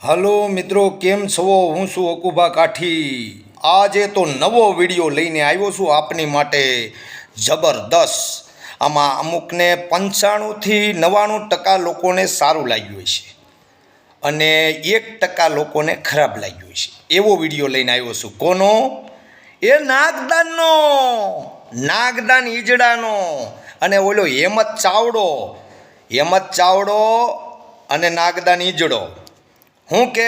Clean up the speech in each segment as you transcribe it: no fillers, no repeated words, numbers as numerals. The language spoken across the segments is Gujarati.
હલો મિત્રો, કેમ છો? હું છું અકુભા કાઠી. આજે તો નવો વિડીયો લઈને આવ્યો છું આપની માટે જબરદસ્ત. આમાં અમુકને 95થી 99% લોકોને સારું લાગ્યું છે અને 1% લોકોને ખરાબ લાગ્યું છે. એવો વિડીયો લઈને આવ્યો છું. કોનો? એ નાગદાનનો, નાગદાન ઈજડાનો. અને ઓલો હેમત ચાવડો અને નાગદાન ઈજડો હું કે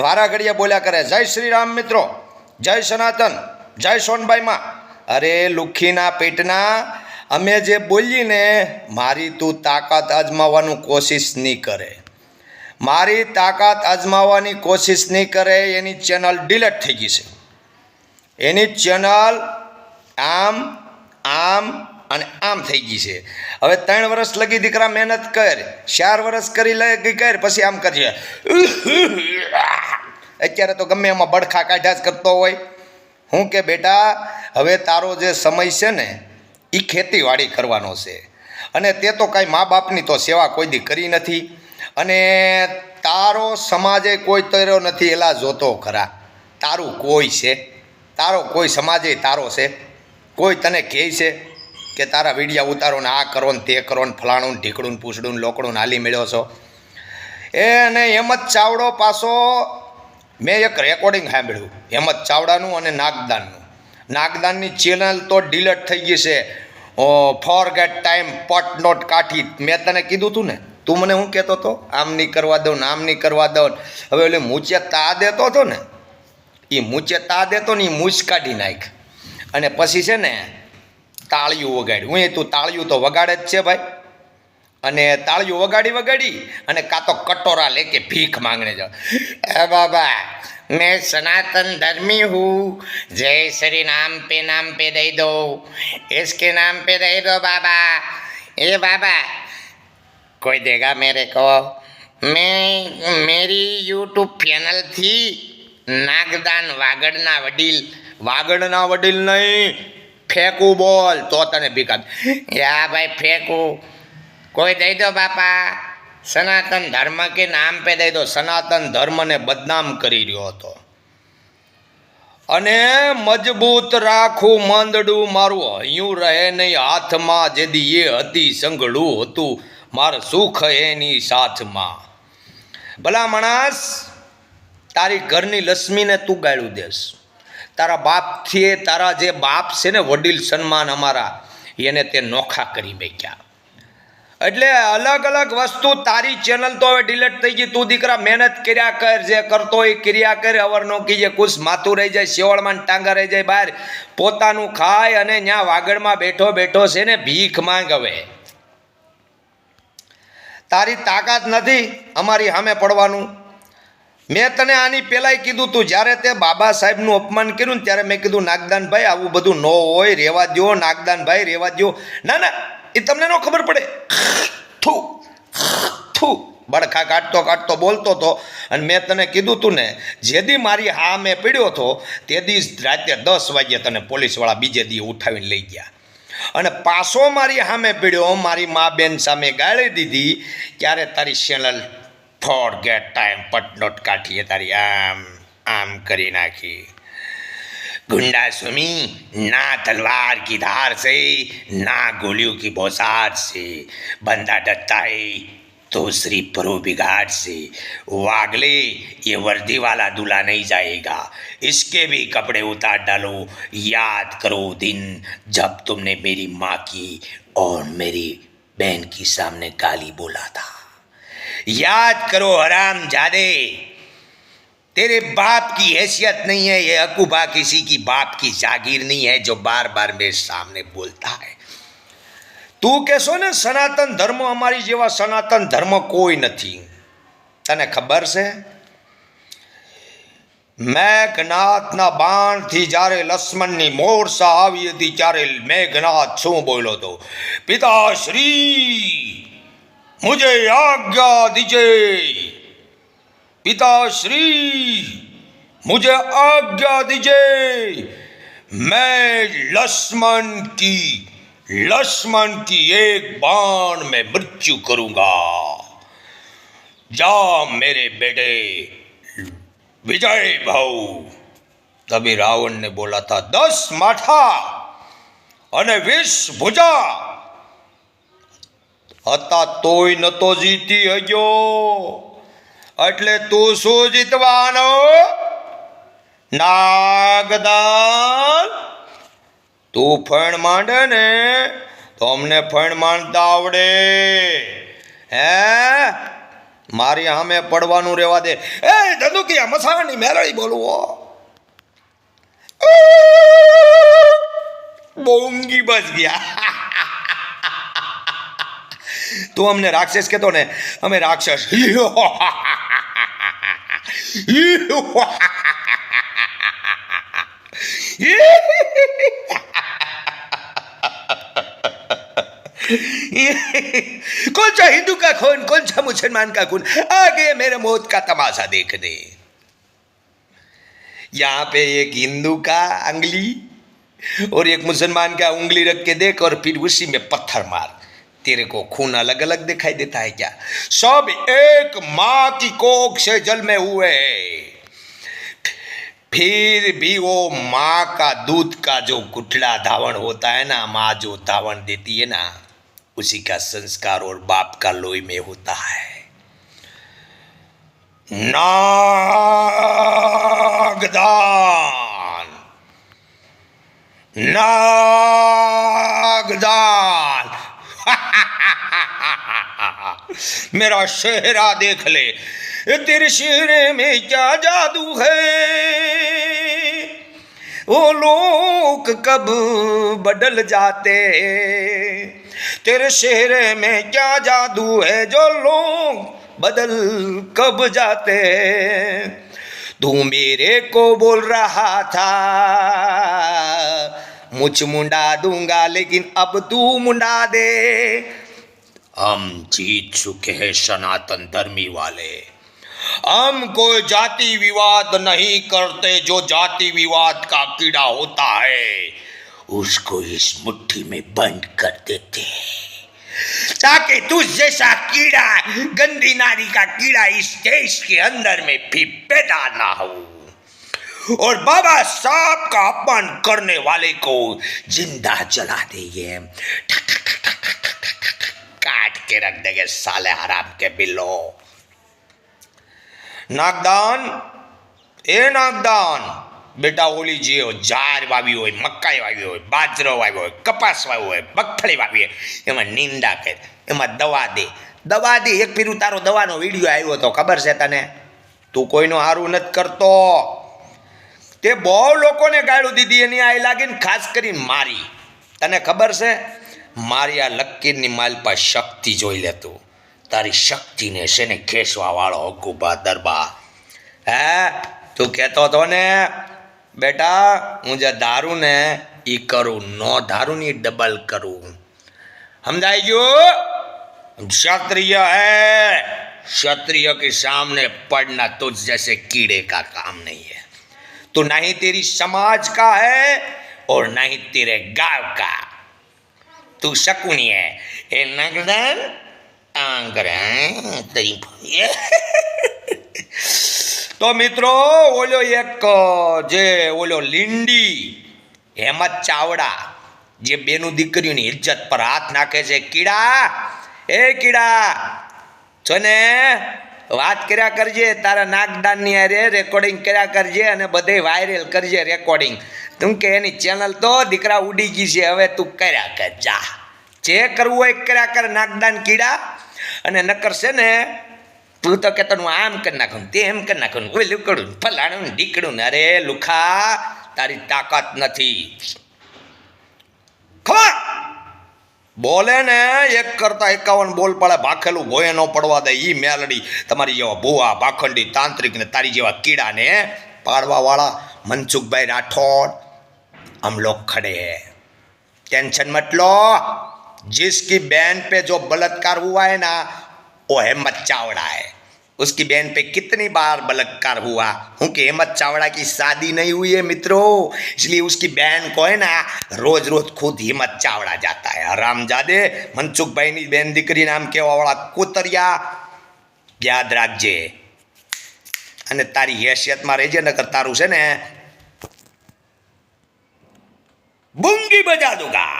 વારા ઘડિયા બોલ્યા કરે, જય શ્રી રામ મિત્રો, જય સનાતન, જય સોનબાઈમાં. અરે લુખીના પેટના, અમે જે બોલીને મારી તું તાકાત અજમાવવાનું કોશિશ નહીં કરે, મારી તાકાત અજમાવવાની કોશિશ નહીં કરે. એની ચેનલ ડિલીટ થઈ ગઈ છે. એની ચેનલ આમ અને આમ થઈ ગઈ છે. હવે 3 વર્ષ લગી દીકરા મહેનત કર, 4 વર્ષ કરી લગી કર, પછી આમ કરજે. અત્યારે તો ગમે એમાં બડખા કાઢ્યા જ કરતો હોય. હું કે બેટા, હવે તારો જે સમય છે ને એ ખેતીવાડી કરવાનો છે. અને તે તો કાંઈ મા બાપની તો સેવા કોઈ દી કરી નથી, અને તારો સમાજે કોઈ તર્યો નથી. એલા જોતો ખરા, તારું કોઈ છે? તારો કોઈ સમાજે તારો છે? કોઈ તને કહે છે કે તારા વિડીયા ઉતારો ને આ કરો ને તે કરો ને ફલાણું ને ઢીકડું ને પૂછડું ને લોકડું ને હાલી મળ્યો છો? અને હેમત ચાવડો પાછો, મેં એક રેકોર્ડિંગ સાંભળ્યું હેમત ચાવડાનું અને નાગદાનનું. નાગદાનની ચેનલ તો ડિલીટ થઈ ગઈ છે. ફોરગેટ ટાઈમ પટ નોટ કાઠી. મેં તને કીધું હતું ને, તું મને શું કહેતો હતો? આમ નહીં કરવા દઉં ને આમ નહીં કરવા દઉં. હવે એટલે મૂચે તા દેતો હતો ને, એ મૂચે તા દેતો ને એ મૂછ કાઢી નાખ. અને પછી છે ને તાળીયું વગાડ્યું. હું તું તાળીયું તો વગાડે જ છે ભાઈ. અને તાળીયું વગાડી અને કાં તો કટોરા લેકે ભીખ માંગને જાઓ. એ બાબા, मैं सनातन धर्मी हूँ, जय श्री नाम पे दे दो, इसके नाम पे दे दो बाबा. ए बाबा, कोई देगा मेरे को? मैं मेरी यूट्यूब चैनल थी नागदान વાગડના વડીલ નહીં, ફેંકું બોલ તો તને ભીખ. યા ભાઈ ફેંકું, કોઈ દઈ દો બાપા. સનાતન ધર્મ કે નામ પે દઈ દો. સનાતન ધર્મને બદનામ કરી રહ્યો હતો. અને મજબૂત રાખું મંદડું, મારું હૈયું રહે નહીં હાથમાં, જેદી એ હતી સંગડું હતું મારું સુખ એની સાથમાં. ભલા માણસ, તારી ઘરની લક્ષ્મીને તું ગાળું દેશ. તારા બાપથી, તારા જે બાપ છે ને વડીલ સન્માન અમારા, એને તે નોખા કરી મેક્યા. એટલે અલગ અલગ વસ્તુ. તારી ચેનલ તો હવે ડિલીટ થઈ ગઈ. તું દીકરા મહેનત કર્યા કર, જે કરતો હોય કર્યા કર. અવરનો કીજે કુશ માથું રહી જાય, શેવળમાં ટાંગા રહી જાય બહાર. પોતાનું ખાય અને ત્યાં વાગડમાં બેઠો છે ને ભીખ માંગ. હવે તારી તાકાત નથી અમારી સામે પડવાનું. મેં તને આની પહેલાંય કીધું તું, જ્યારે તે બાબા સાહેબનું અપમાન કર્યું ને ત્યારે મેં કીધું નાગદાનભાઈ આવું બધું ન હોય, રહેવા દો નાગદાનભાઈ, રહેવા દો. ના, એ તમને ન ખબર પડે. થૂ બડખા કાઢતો બોલતો હતો. અને મેં તને કીધું તું ને, જેદી મારી હા મેં પીડ્યો હતો તે દિવસ રાતે 10 વાગ્યે તને પોલીસવાળા બીજે દી ઉઠાવીને લઈ ગયા. અને પાછો મારી સામે પીડ્યો, મારી મા બેન સામે ગાળી દીધી, ત્યારે તારી ચેનલ ફોરગેટ ટાઈમ પટ નોટ કાઠીએ તારી આમ કરી નાખી. गुंडा सुमी ना तलवार की धार से, ना गोलियों की बौछार से, बंदा डरता है तो सिर्फ परोबिगाड़ से. वागले ये वर्दी वाला दूल्हा नहीं जाएगा, इसके भी कपड़े उतार डालो. याद करो दिन जब तुमने मेरी माँ की और मेरी बहन की सामने गाली बोला था. याद करो हराम जादे, तेरे बाप की हैसियत नहीं है. ये अकूबा किसी की बाप की जागीर नहीं है जो बार बार मेरे सामने बोलता है. તું કહેશો ને સનાતન ધર્મ અમારી જેવા સનાતન ધર્મ કોઈ નથી. તને ખબર છે મેઘનાથના બાણથી જ્યારે લક્ષ્મણની મોરસા આવી હતી ત્યારે મેઘનાથ શું બોલ્યો હતો? પિતાશ્રી મુજે આજ્ઞા દીજે, पिताश्री मुझे आज्ञा दीजिए, मैं लक्ष्मण की एक बाण में मृत्यु करूंगा. जा मेरे बेटे विजय भाऊ। तभी रावण ने बोला था 10 माथा અને 20 ભુજા હતા તોય નતો જીતી હજો, એટલે તું શું જીતવાનો નાગદાન? તું ફણ માંડે ને તો અમને ફણ માંડતા આવડે હે? મારી સામે પડવાનું રહેવા દે. એ ધંધુકિયા મસાણાની મેલડી બોલવો બોંગી બસ ગયા. તું અમને રાક્ષસ કહેતો ને, અમે રાક્ષસ. कौन सा हिंदू का खून, कौन सा मुसलमान का खून, आगे मेरे मौत का तमाशा देखने. यहाँ पे एक हिंदू का अंगली और एक मुसलमान का उंगली रख के देख और फिर उसी में पत्थर मार. तेरे को खून अलग अलग दिखाई देता है क्या? सब एक माँ की कोख से जन्मे हुए हैं, फिर भी वो माँ का दूध का जो गुठला धावण होता है ना, माँ जो धावण देती है ना, उसी का संस्कार और बाप का लोई में होता है. नागदान, नागदान. मेरा चेहरा देख ले, तेरे चेहरे में क्या जादू है, वो लोग कब बदल जाते, तेरे चेहरे में क्या जादू है, जो लोग बदल कब जाते. तू मेरे को बोल रहा था मुझ मुंडा दूंगा, लेकिन अब तू मुंडा दे. हम जीत चुके हैं सनातन धर्मी वाले. हम कोई जाति विवाद नहीं करते. जो जाति विवाद का कीड़ा होता है उसको इस मुट्ठी में बंद कर देते हैं, ताकि तुझ जैसा कीड़ा, गंदी नारी का कीड़ा इस देश के अंदर में भी पैदा ना हो. और बाबा साहब का अपमान करने वाले को जिंदा जला देंगे, काट के रख देंगे साले हराम के बिल्लो. नागदान, ए नागदान, बेटा ओली जे जार वावी હોય, મકાઈ વાવી હોય, બાજરો વાવ્યો હોય, કપાસ વાવ્યો હોય, મગફળી વાવી હોય, એમાં નિંદા કર, એમાં દવા દે. દવા દે. એક ફેરું તારો દવાનો વિડીયો આવ્યો હતો, ખબર છે તને? તું કોઈનું સારું નથી કરતો. તે બહુ લોકોને ગાળું દીધી, એની આઈ લાગીને ખાસ કરીને મારી. તને ખબર છે? મારી આ લકીરની માલપા શક્તિ જોઈ લે તું. તારી શક્તિને છે ને ખેંચવા વાળો હકુબા દરબા. હે તું કહેતો હતો ને બેટા, હું જે ધારું ને એ કરું, નો ધારું ને ડબલ કરું. સમજાઈ ગયું? क्षत्रिय है, क्षत्रिय के सामने पड़ना तुझ जैसे कीड़े का काम नहीं है. तो नहीं तेरी समाज का है और नहीं तेरे गांव का. तू शकुनी है. ए नगदन तो મિત્રો ઓલો એક જે ઓલો લીંડી હેમત ચાવડા જે બેનું દીકરીઓની ઇજ્જત પર હાથ નાખે છે. કીડા, એ કીડા છો ને, વાત કર્યા કરજે તારા નાગદાનની અરે રેકોર્ડિંગ કર્યા કરજે અને બધે વાયરલ કરજે રેકોર્ડિંગ. તું કે એની ચેનલ તો દીકરા ઉડી ગઈ છે, હવે તું કર્યા કર જા. જે કરવું હોય કર્યા કર નાગદાન કીડા. અને નકર છે ને તું તો કહેતો હું આમ કરી નાખું, તેમ કરી નાખું, ઓલું કરું, ફલાણું ઢીકડું ને. અરે લુખા, તારી તાકાત નથી. ખબર બોલે ને 1 કરતા 51 બોલ પડે, ભાખેલું ભોય ન પડવા દે. ઈ મેલડી તમારી જેવા ભૂવા ભાખંડી તાંત્રિક ને તારી જેવા કીડાને પાડવા વાળા મનસુખભાઈ રાઠોડ हम लोग खड़े हैं. टेंशन मत लो. जिसकी बहन पे जो बलात्कार हुआ है ना, वो हेमत चावड़ा है. उसकी बहन पे कितनी बार बलात्कार हुआ. क्योंकि हेमत चावड़ा की शादी नहीं हुई है मित्रों, इसलिए उसकी बहन को है ना रोज रोज खुद हेमत चावड़ा जाता है. हरामजादे मनसुख भाई नी बहन दीकरी नाम केवा वाला कोतरिया યાદ રાખજે અને તારી હેસિયતમાં રહેજે, નકર તારું છે ને બુંગી બજા દુંગા.